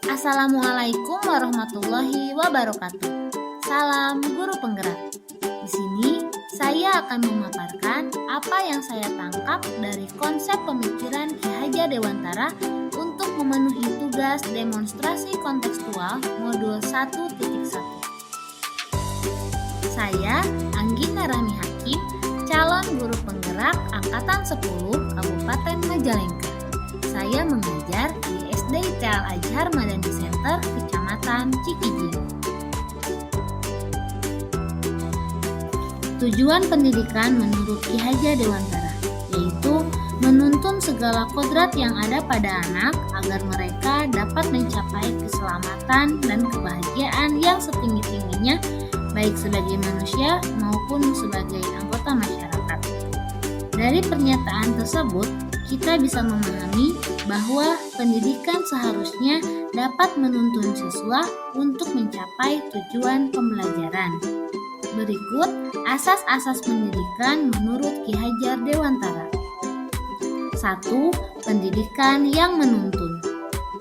Assalamualaikum warahmatullahi wabarakatuh. Salam guru penggerak. Di sini saya akan memaparkan apa yang saya tangkap dari konsep pemikiran Ki Hajar Dewantara untuk memenuhi tugas demonstrasi kontekstual modul 1.1. Saya Anggina Rani Hakim, calon guru penggerak angkatan 10 Kabupaten Majalengka. Saya mengajar di SD ITL Azhar Madani Center, Kecamatan Cikijing. Tujuan pendidikan menurut Ki Hajar Dewantara yaitu menuntun segala kodrat yang ada pada anak agar mereka dapat mencapai keselamatan dan kebahagiaan yang setinggi-tingginya baik sebagai manusia maupun sebagai anggota masyarakat. Dari pernyataan tersebut, kita bisa memahami bahwa pendidikan seharusnya dapat menuntun siswa untuk mencapai tujuan pembelajaran. Berikut asas-asas pendidikan menurut Ki Hajar Dewantara. 1. Pendidikan yang menuntun.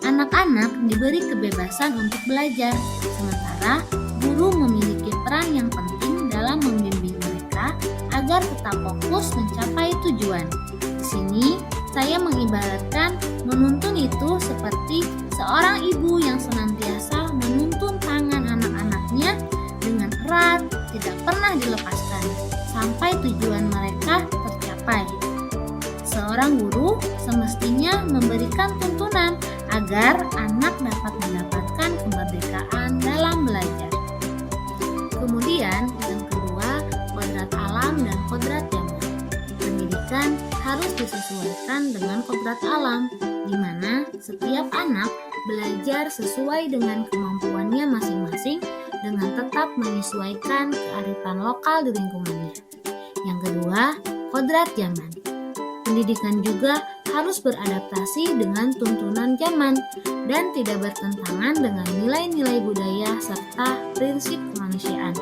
Anak-anak diberi kebebasan untuk belajar, sementara guru memiliki peran yang penting dalam membimbing mereka agar tetap fokus mencapai tujuan. Di sini, saya mengibaratkan menuntun itu seperti seorang ibu yang senantiasa menuntun tangan anak-anaknya dengan erat, tidak pernah dilepaskan, sampai tujuan mereka tercapai. Seorang guru semestinya memberikan tuntunan agar anak dapat mendapatkan kemerdekaan dalam belajar. Kemudian, yang kedua, kodrat alam dan kodrat zaman. Pendidikan harus disesuaikan dengan kodrat alam, di mana setiap anak belajar sesuai dengan kemampuannya masing-masing dengan tetap menyesuaikan kearifan lokal di lingkungannya. Yang kedua, kodrat zaman. Pendidikan juga harus beradaptasi dengan tuntunan zaman dan tidak bertentangan dengan nilai-nilai budaya serta prinsip kemanusiaan.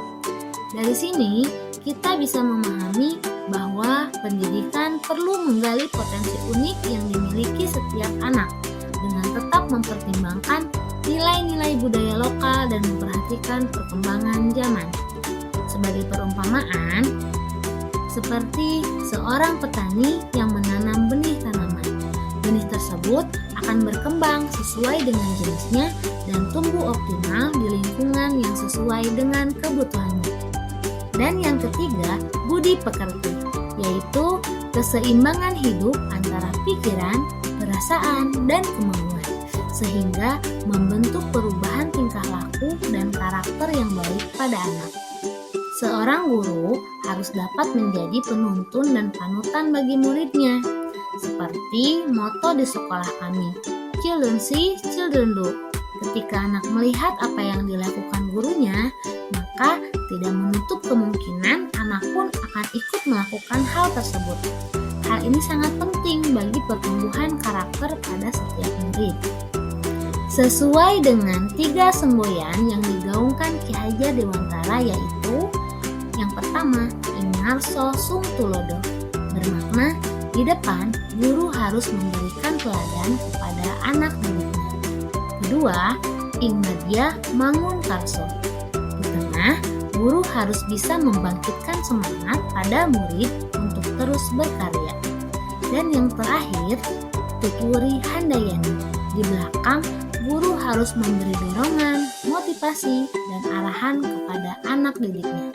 Dari sini, kita bisa memahami bahwa pendidikan perlu menggali potensi unik yang dimiliki setiap anak dengan tetap mempertimbangkan nilai-nilai budaya lokal dan memperhatikan perkembangan zaman. Sebagai perumpamaan, seperti seorang petani yang menanam benih tanaman. Benih tersebut akan berkembang sesuai dengan jenisnya dan tumbuh optimal di lingkungan yang sesuai dengan kebutuhannya. Dan yang ketiga, budi pekerti, yaitu keseimbangan hidup antara pikiran, perasaan, dan kemauan, sehingga membentuk perubahan tingkah laku dan karakter yang baik pada anak. Seorang guru harus dapat menjadi penuntun dan panutan bagi muridnya, seperti moto di sekolah kami, "Children see, children do." Ketika anak melihat apa yang dilakukan gurunya, maka tidak menutup kemungkinan anak pun akan ikut melakukan hal tersebut. Hal ini sangat penting bagi pertumbuhan karakter pada setiap murid. Sesuai dengan 3 semboyan yang digaungkan Ki Hajar Dewantara, yaitu yang pertama, Ingarso Sung Tulodo, bermakna di depan guru harus memberikan teladan kepada anak didiknya. Kedua, Ing Madya Mangun Karso, di tengah guru harus bisa membangkitkan semangat pada murid untuk terus berkarya. Dan yang terakhir, Tuturi Handayani, di belakang guru harus memberi dorongan, motivasi, dan arahan kepada anak didiknya.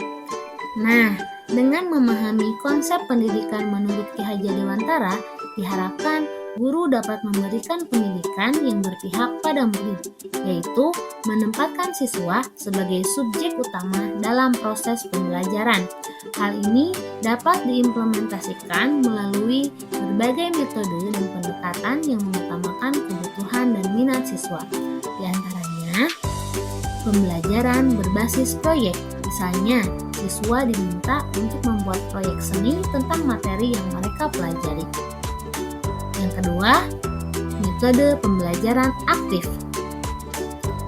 Nah, dengan memahami konsep pendidikan menurut Ki Hajar Dewantara, diharapkan guru dapat memberikan pendidikan yang berpihak pada murid, yaitu menempatkan siswa sebagai subjek utama dalam proses pembelajaran. Hal ini dapat diimplementasikan melalui berbagai metode dan pendekatan yang mengutamakan kebutuhan dan minat siswa. Di antaranya, pembelajaran berbasis proyek. Misalnya, siswa diminta untuk membuat proyek seni tentang materi yang mereka pelajari. Yang kedua, metode pembelajaran aktif,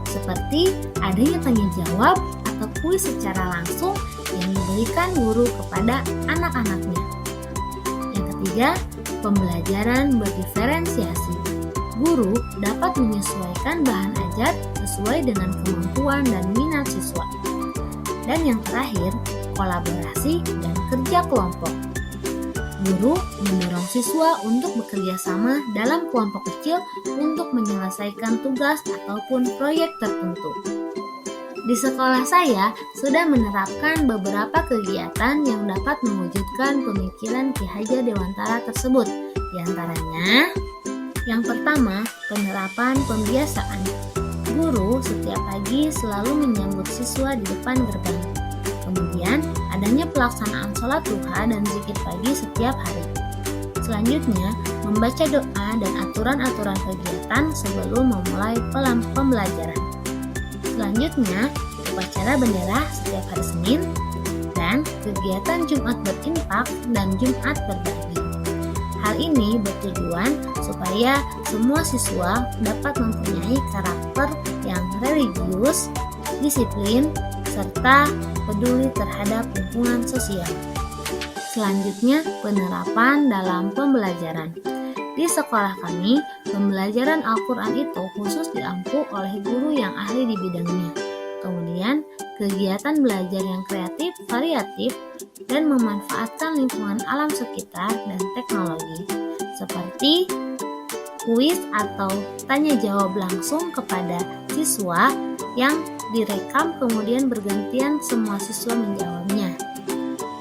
seperti adanya tanya jawab atau kuis secara langsung yang diberikan guru kepada anak-anaknya. Yang ketiga, pembelajaran berdiferensiasi, Guru dapat menyesuaikan bahan ajar sesuai dengan kemampuan dan minat siswa. Dan yang terakhir, kolaborasi dan kerja kelompok. Guru mendorong siswa untuk bekerja sama dalam kelompok kecil untuk menyelesaikan tugas ataupun proyek tertentu. Di sekolah saya sudah menerapkan beberapa kegiatan yang dapat mewujudkan pemikiran Ki Hajar Dewantara tersebut. Di antaranya, yang pertama, penerapan pembiasaan. Guru setiap pagi selalu menyambut siswa di depan gerbang. Kemudian, adanya pelaksanaan sholat duha dan zikir pagi setiap hari. Selanjutnya, membaca doa dan aturan-aturan kegiatan sebelum memulai pembelajaran. Selanjutnya, upacara bendera setiap hari Senin dan kegiatan Jumat berinfak dan Jumat berbagi. Hal ini bertujuan supaya semua siswa dapat mempunyai karakter yang religius, disiplin, serta peduli terhadap lingkungan sosial. Selanjutnya, penerapan dalam pembelajaran. Di sekolah kami, pembelajaran Al-Quran itu khusus diampu oleh guru yang ahli di bidangnya. Kemudian, kegiatan belajar yang kreatif, variatif, dan memanfaatkan lingkungan alam sekitar dan teknologi, seperti kuis atau tanya jawab langsung kepada siswa yang direkam kemudian bergantian semua siswa menjawabnya.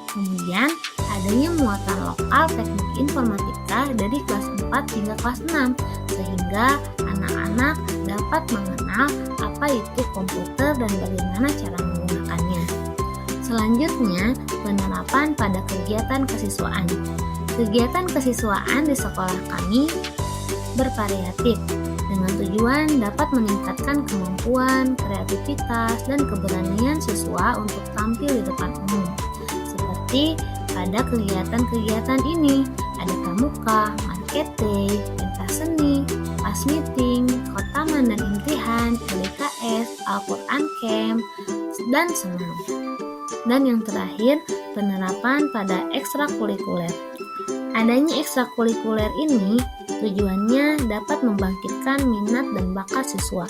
Kemudian, adanya muatan lokal teknik informatika dari kelas 4 hingga kelas 6, sehingga anak-anak dapat mengenal apa itu komputer dan bagaimana cara menggunakannya. Selanjutnya, penerapan pada kegiatan kesiswaan. Kegiatan kesiswaan di sekolah kami bervariatif, dengan tujuan dapat meningkatkan kemampuan, kreativitas, dan keberanian siswa untuk tampil di depan umum. Seperti pada kegiatan-kegiatan ini, ada pramuka, markete, pentas seni, pas meeting, khotaman dan imtihan, LKS, Al-Quran Camp, dan senam. Dan yang terakhir, penerapan pada ekstrakurikuler. Adanya ekstrakurikuler ini tujuannya dapat membangkitkan minat dan bakat siswa.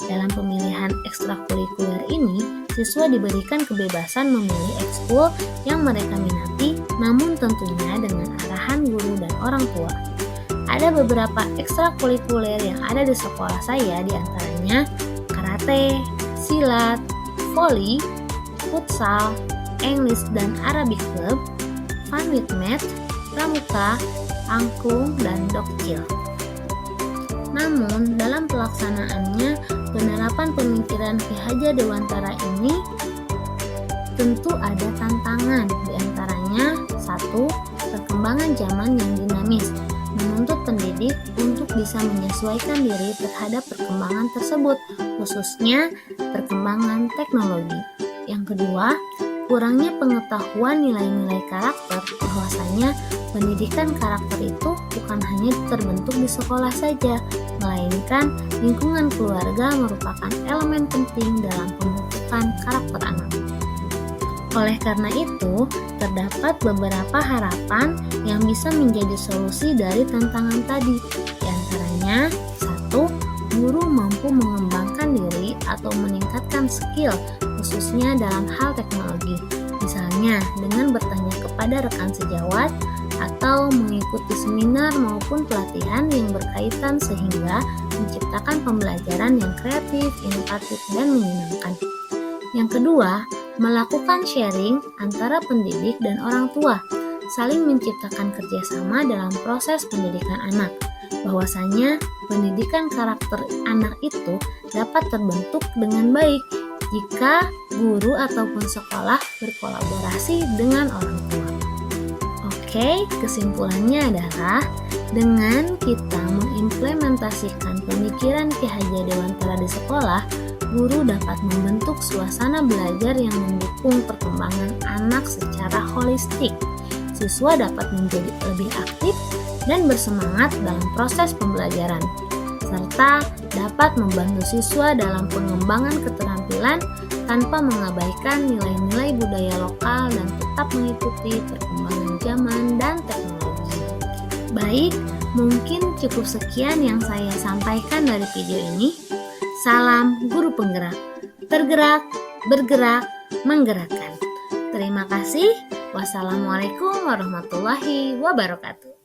Dalam pemilihan ekstrakurikuler ini, siswa diberikan kebebasan memilih ekskul yang mereka minati, namun tentunya dengan arahan guru dan orang tua. Ada beberapa ekstrakurikuler yang ada di sekolah saya, diantaranya karate, silat, voli, futsal, English dan Arabic Club, Fun with Math, pramuka, angklung, dan dokcil. Namun, dalam pelaksanaannya, penerapan pemikiran Ki Hajar Dewantara ini tentu ada tantangan, diantaranya 1. Perkembangan zaman yang dinamis, menuntut pendidik untuk bisa menyesuaikan diri terhadap perkembangan tersebut, khususnya perkembangan teknologi. Yang kedua, kurangnya pengetahuan nilai-nilai karakter, bahwasanya pendidikan karakter itu bukan hanya terbentuk di sekolah saja, melainkan lingkungan keluarga merupakan elemen penting dalam pembentukan karakter anak. Oleh karena itu, terdapat beberapa harapan yang bisa menjadi solusi dari tantangan tadi. Di antaranya, 1. Guru mampu mengembangkan diri atau meningkatkan skill, khususnya dalam hal teknologi. Misalnya, dengan bertanya kepada rekan sejawat atau mengikuti seminar maupun pelatihan yang berkaitan sehingga menciptakan pembelajaran yang kreatif, inovatif, dan menyenangkan. Yang kedua, melakukan sharing antara pendidik dan orang tua, saling menciptakan kerjasama dalam proses pendidikan anak, bahwasanya pendidikan karakter anak itu dapat terbentuk dengan baik jika guru ataupun sekolah berkolaborasi dengan orang tua. Oke, kesimpulannya adalah dengan kita mengimplementasikan pemikiran Ki Hajar Dewantara di sekolah, guru dapat membentuk suasana belajar yang mendukung perkembangan anak secara holistik. Siswa dapat menjadi lebih aktif dan bersemangat dalam proses pembelajaran, serta dapat membantu siswa dalam pengembangan keterampilan tanpa mengabaikan nilai-nilai budaya lokal dan tetap mengikuti perkembangan zaman dan teknologi. Baik, Mungkin cukup sekian yang saya sampaikan dari video ini. Salam guru penggerak, tergerak, bergerak, menggerakkan. Terima kasih. Wassalamualaikum warahmatullahi wabarakatuh.